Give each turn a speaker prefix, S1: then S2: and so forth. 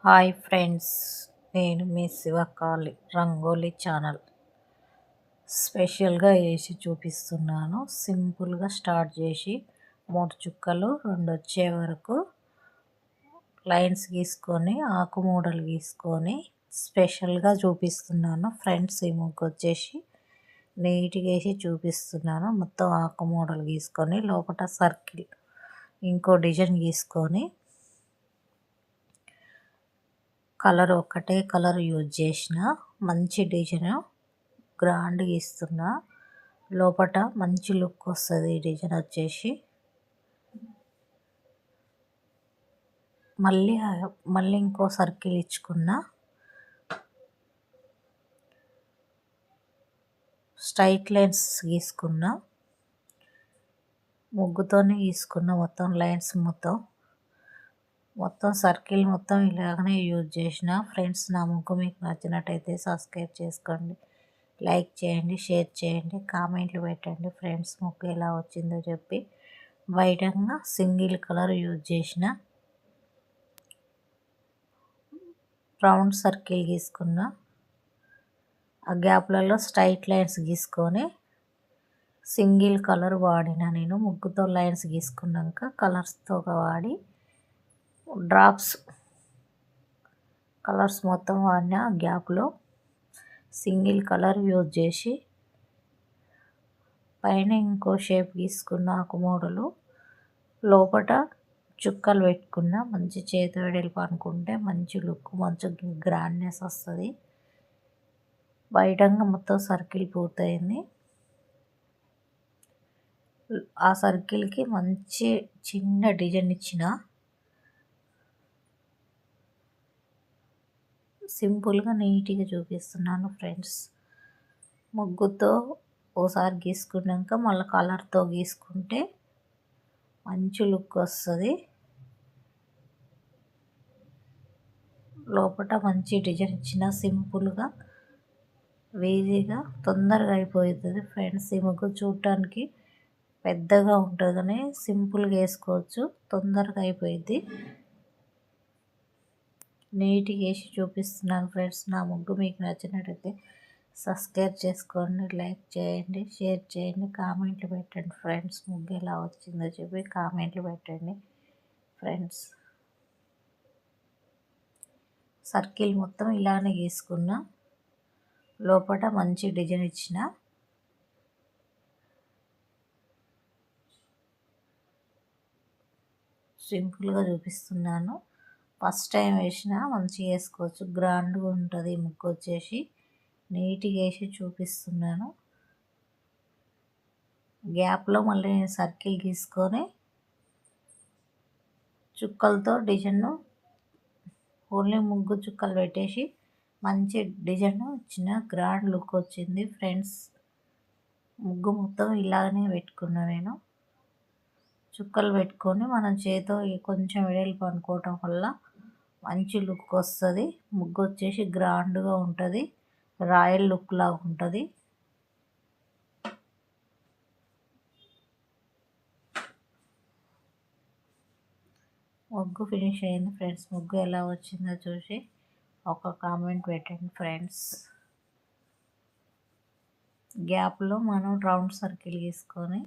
S1: Hi friends, నేను మీ శివకాళి rangoli channel స్పెషల్గా వేసి చూపిస్తున్నాను. సింపుల్గా స్టార్ట్ చేసి 3 చుక్కలు 2 వచ్చే వరకు లైన్స్ గీసుకొని ఆకు మూడలు గీసుకొని స్పెషల్గా చూపిస్తున్నాను ఫ్రెండ్స్. ఈ ముగ్గు వచ్చేసి నీట్గా వేసి చూపిస్తున్నాను. మొత్తం ఆకు మూడలు గీసుకొని లోపల సర్కిల్ ఇంకో డిజైన్ గీసుకొని కలర్ ఒకటే కలర్ యూజ్ చేసిన మంచి డిజైన్ గ్రాండ్గా ఇస్తున్నా. లోపల మంచి లుక్ వస్తుంది. ఈ డిజైన్ వచ్చేసి మళ్ళీ ఇంకో సర్కిల్ ఇచ్చుకున్నా. స్ట్రైట్ లైన్స్ గీసుకున్నా. ముగ్గుతోనే గీసుకున్న మొత్తం లైన్స్ మొత్తం సర్కిల్ మొత్తం ఇలాగనే యూజ్ చేసిన ఫ్రెండ్స్. నా ముగ్గు మీకు నచ్చినట్టయితే సబ్స్క్రైబ్ చేసుకోండి, లైక్ చేయండి, షేర్ చేయండి, కామెంట్లు పెట్టండి ఫ్రెండ్స్. ముగ్గు ఎలా వచ్చిందో చెప్పి బయటంగా సింగిల్ కలర్ యూజ్ చేసిన రౌండ్ సర్కిల్ గీసుకున్న. ఆ గ్యాప్లలో స్ట్రైట్ లైన్స్ గీసుకొని సింగిల్ కలర్ వాడిన. నేను ముగ్గుతో లైన్స్ గీసుకున్నాక కలర్స్తో వాడి కలర్స్ మొత్తం వాడిన. గ్యాప్లో సింగిల్ కలర్ యూజ్ చేసి పైన ఇంకో షేప్ గీసుకున్న ఆకు మూడలు లోపల చుక్కలు పెట్టుకున్న. మంచి చేతి వెడల్పు అనుకుంటే మంచి లుక్, మంచి గ్రాండ్నెస్ వస్తుంది. బయటంగా మొత్తం సర్కిల్ పూర్తయింది. ఆ సర్కిల్కి మంచి చిన్న డిజైన్ ఇచ్చిన. సింపుల్గా నీట్గా చూపిస్తున్నాను ఫ్రెండ్స్. ముగ్గుతో ఓసారి గీసుకున్నాక మళ్ళీ కలర్తో గీసుకుంటే మంచి లుక్ వస్తుంది. లోపల మంచి డిజైన్ ఇచ్చిన. సింపుల్గా ఈజీగా తొందరగా అయిపోతుంది ఫ్రెండ్స్. ఈ ముగ్గు చూడటానికి పెద్దగా ఉంటుంది కానీ సింపుల్గా వేసుకోవచ్చు, తొందరగా అయిపోయింది. నీట్గా వేసి చూపిస్తున్నాను ఫ్రెండ్స్. నా ముగ్గు మీకు నచ్చినట్టయితే సబ్స్క్రైబ్ చేసుకోండి, లైక్ చేయండి, షేర్ చేయండి, కామెంట్లు పెట్టండి ఫ్రెండ్స్. ముగ్గు ఎలా వచ్చిందో చెప్పి కామెంట్లు పెట్టండి ఫ్రెండ్స్. సర్కిల్ మొత్తం ఇలానే గీసుకున్నా. లోపల మంచి డిజైన్ ఇచ్చిన. సింపుల్గా చూపిస్తున్నాను. ఫస్ట్ టైం వేసినా మంచిగా వేసుకోవచ్చు, గ్రాండ్గా ఉంటుంది. ముగ్గు వచ్చేసి నీట్గా వేసి చూపిస్తున్నాను. గ్యాప్లో మళ్ళీ నేను సర్కిల్ గీసుకొని చుక్కలతో డిజైన్ ఓన్లీ ముగ్గు చుక్కలు పెట్టేసి మంచి డిజైన్ ఇచ్చిన. గ్రాండ్ లుక్ వచ్చింది ఫ్రెండ్స్. ముగ్గు మొత్తం ఇలాగనే పెట్టుకున్నా నేను. చుక్కలు పెట్టుకొని మనం చేతితో కొంచెం వెడల్పు అనుకోవటం వల్ల మంచి లుక్ వస్తుంది. ముగ్గు వచ్చేసి గ్రాండ్గా ఉంటుంది, రాయల్ లుక్ లాగా ఉంటుంది. ముగ్గు ఫినిష్ అయింది ఫ్రెండ్స్. ముగ్గు ఎలా వచ్చిందో చూసి ఒక కామెంట్ పెట్టండి ఫ్రెండ్స్. గ్యాప్లో మనం రౌండ్ సర్కిల్ గీసుకొని